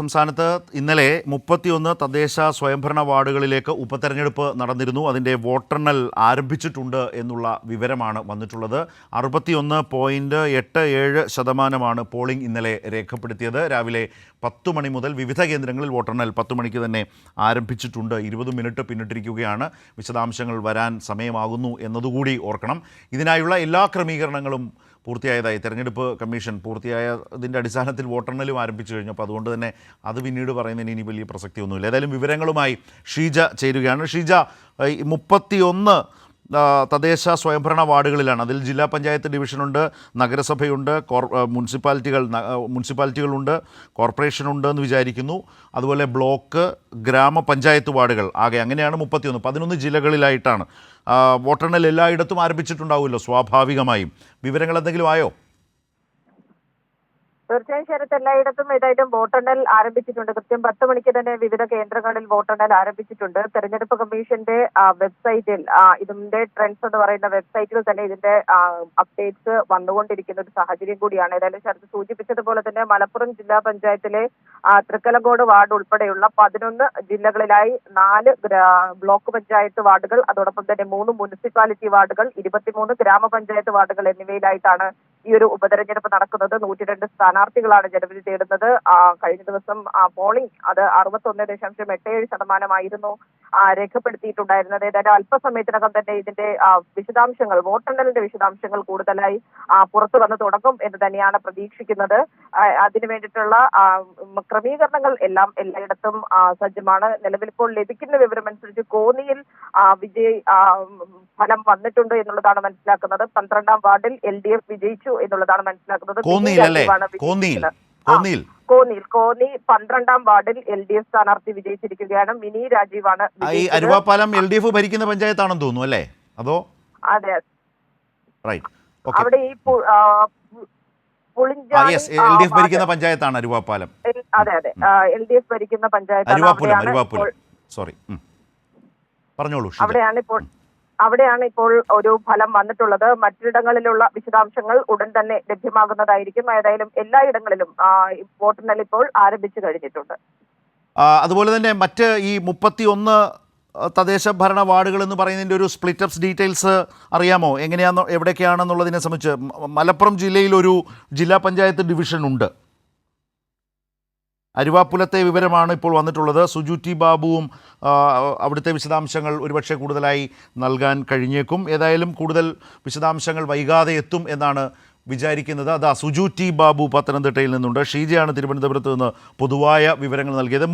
സംസ്ഥാനത്ത് ഇന്നലെ 31 തദ്ദേശ സ്വയംഭരണ വാർഡുകളിലേക്ക് ഉപതെരഞ്ഞെടുപ്പ് നടന്നിരുന്നു. അതിൻ്റെ വോട്ടെണ്ണൽ ആരംഭിച്ചിട്ടുണ്ട് എന്നുള്ള വിവരമാണ് വന്നിട്ടുള്ളത്. 61.87% പോളിംഗ് ഇന്നലെ രേഖപ്പെടുത്തിയത്. രാവിലെ 10 മണി മുതൽ വിവിധ കേന്ദ്രങ്ങളിൽ വോട്ടെണ്ണൽ 10 മണിക്ക് തന്നെ ആരംഭിച്ചിട്ടുണ്ട്. 20 മിനിറ്റ് പിന്നിട്ടിരിക്കുകയാണ്. വിശദാംശങ്ങൾ വരാൻ സമയമാകുന്നു എന്നതുകൂടി ഓർക്കണം. ഇതിനായുള്ള എല്ലാ ക്രമീകരണങ്ങളും പൂർത്തിയായതായി തെരഞ്ഞെടുപ്പ് കമ്മീഷൻ പൂർത്തിയായതിൻ്റെ അടിസ്ഥാനത്തിൽ വോട്ടെണ്ണലും ആരംഭിച്ചു കഴിഞ്ഞു. അപ്പോൾ അതുകൊണ്ട് തന്നെ അത് പിന്നീട് പറയുന്നതിന് ഇനി വലിയ പ്രസക്തിയൊന്നുമില്ല. ഏതായാലും വിവരങ്ങളുമായി ഷീജ ചേരുകയാണ്. ഷീജ, 31 തദ്ദേശ സ്വയംഭരണ വാർഡുകളിലാണ്. അതിൽ ജില്ലാ പഞ്ചായത്ത് ഡിവിഷനുണ്ട്, നഗരസഭയുണ്ട്, മുനിസിപ്പാലിറ്റികളുണ്ട്, കോർപ്പറേഷനുണ്ട് എന്ന് വിചാരിക്കുന്നു. അതുപോലെ ബ്ലോക്ക്, ഗ്രാമപഞ്ചായത്ത് വാർഡുകൾ ആകെ അങ്ങനെയാണ് 11 ജില്ലകളിലായിട്ടാണ്. വോട്ടെണ്ണൽ എല്ലായിടത്തും ആരംഭിച്ചിട്ടുണ്ടാവുമല്ലോ സ്വാഭാവികമായും. വിവരങ്ങൾ എന്തെങ്കിലും ആയോ? തീർച്ചയായും ശരത്ത്, എല്ലായിടത്തും ഏതായാലും വോട്ടെണ്ണൽ ആരംഭിച്ചിട്ടുണ്ട്. കൃത്യം 10 മണിക്ക് തന്നെ വിവിധ കേന്ദ്രങ്ങളിൽ വോട്ടെണ്ണൽ ആരംഭിച്ചിട്ടുണ്ട്. തെരഞ്ഞെടുപ്പ് കമ്മീഷന്റെ വെബ്സൈറ്റിൽ, ഇതിന്റെ ട്രെൻഡ്സ് എന്ന് പറയുന്ന വെബ്സൈറ്റിൽ തന്നെ ഇതിന്റെ അപ്ഡേറ്റ്സ് വന്നുകൊണ്ടിരിക്കുന്ന ഒരു സാഹചര്യം കൂടിയാണ്. ഏതായാലും ശരത്ത് സൂചിപ്പിച്ചതുപോലെ തന്നെ മലപ്പുറം ജില്ലാ പഞ്ചായത്തിലെ തൃക്കലങ്കോട് വാർഡ് ഉൾപ്പെടെയുള്ള 11 ജില്ലകളിലായി 4 ബ്ലോക്ക് പഞ്ചായത്ത് വാർഡുകൾ, അതോടൊപ്പം തന്നെ 3 മുനിസിപ്പാലിറ്റി വാർഡുകൾ, 23 ഗ്രാമപഞ്ചായത്ത് വാർഡുകൾ എന്നിവയിലായിട്ടാണ് ഈ ഒരു ഉപതെരഞ്ഞെടുപ്പ് നടക്കുന്നത്. 102 സ്ഥാനാർത്ഥികളാണ് ജനവിധി തേടുന്നത്. കഴിഞ്ഞ ദിവസം പോളിംഗ് അത് 61.87% രേഖപ്പെടുത്തിയിട്ടുണ്ടായിരുന്നത്. ഏതായാലും അല്പസമയത്തിനകം തന്നെ ഇതിന്റെ വിശദാംശങ്ങൾ, വോട്ടെണ്ണലിന്റെ വിശദാംശങ്ങൾ കൂടുതലായി പുറത്തു വന്നു തുടങ്ങും എന്ന് തന്നെയാണ് പ്രതീക്ഷിക്കുന്നത്. അതിനു വേണ്ടിയിട്ടുള്ള ക്രമീകരണങ്ങൾ എല്ലാം എല്ലായിടത്തും സജ്ജമാണ്. നിലവിൽ ഇപ്പോൾ ലഭിക്കുന്ന വിവരമനുസരിച്ച് കോന്നിയിൽ ഫലം വന്നിട്ടുണ്ട് എന്നുള്ളതാണ് മനസ്സിലാക്കുന്നത്. 12ാം വാർഡിൽ LDF വിജയിച്ചു എന്നുള്ളതാണ് മനസ്സിലാക്കുന്നത്. കോന്നി 12ാം വാർഡിൽ LDF സ്ഥാനാർത്ഥി വിജയിച്ചിരിക്കുകയാണ്. മിനി രാജീവാണ്. അരുവാപ്പാലം LDF ഭരിക്കുന്ന പഞ്ചായത്താണെന്ന് തോന്നുന്നു അല്ലേ? അതോ? അതെ, അവിടെ ഈ LDF ഭരിക്കുന്ന പഞ്ചായത്താണ് അരുവാപ്പാലം. അതെ, LDF ഭരിക്കുന്ന പഞ്ചായത്താണ്. അവിടെയാണ് ഇപ്പോൾ ഒരു ഫലം വന്നിട്ടുള്ളത്. മറ്റിടങ്ങളിലുള്ള വിശദാംശങ്ങൾ ഉടൻ തന്നെ ലഭ്യമാകുന്നതായിരിക്കും. ഏതായാലും എല്ലായിടങ്ങളിലും വോട്ടെണ്ണൽ ഇപ്പോൾ ആരംഭിച്ചു കഴിഞ്ഞിട്ടുണ്ട്. അതുപോലെ തന്നെ മറ്റ് ഈ 31 തദ്ദേശ ഭരണ വാർഡുകൾ എന്ന് പറയുന്നതിൻ്റെ ഒരു സ്പ്ലിറ്റപ്സ് ഡീറ്റെയിൽസ് അറിയാമോ? എവിടെയൊക്കെയാണെന്നുള്ളതിനെ സംബന്ധിച്ച്. മലപ്പുറം ജില്ലയിൽ ഒരു ജില്ലാ പഞ്ചായത്ത് ഡിവിഷൻ ഉണ്ട്. അരുവാപ്പുലത്തെ വിവരമാണ് ഇപ്പോൾ വന്നിട്ടുള്ളത്. സുജു ടി ബാബുവും അവിടുത്തെ വിശദാംശങ്ങൾ ഒരുപക്ഷെ കൂടുതലായി നൽകാൻ കഴിഞ്ഞേക്കും. ഏതായാലും കൂടുതൽ വിശദാംശങ്ങൾ വൈകാതെ എത്തും എന്നാണ് വിചാരിക്കുന്നത്. സുജു ടി ബാബു പത്തനംതിട്ടയിൽ നിന്നുണ്ട്. ഷീജയാണ് തിരുവനന്തപുരത്ത് നിന്ന് പൊതുവായ വിവരങ്ങൾ നൽകിയത്.